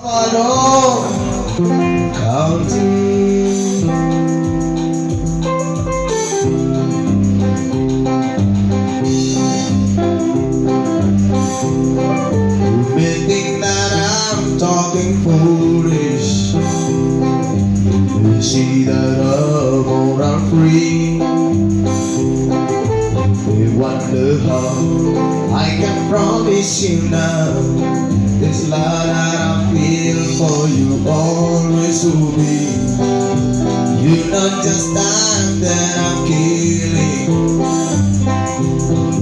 Think that I'm talking foolish. You see that I'm free. They wonder how I can promise you now this love that I feel for you always will be. You're not just time that I'm killing.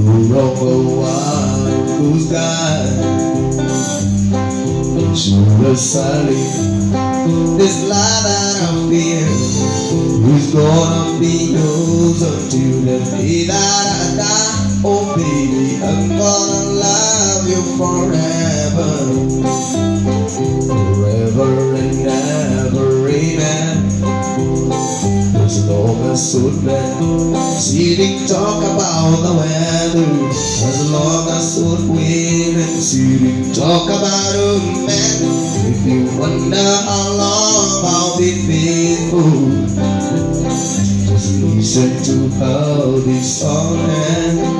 You're over one who's God. Seriously, this love that I feel is gonna be yours until the day that I die. Oh baby, I'm gonna love you forever, forever and ever, amen. As long as we're sitting talk about the weather, as long as we're waiting, sitting talk about a man. If you wonder how long I'll be faithful, just listen to how this song ends.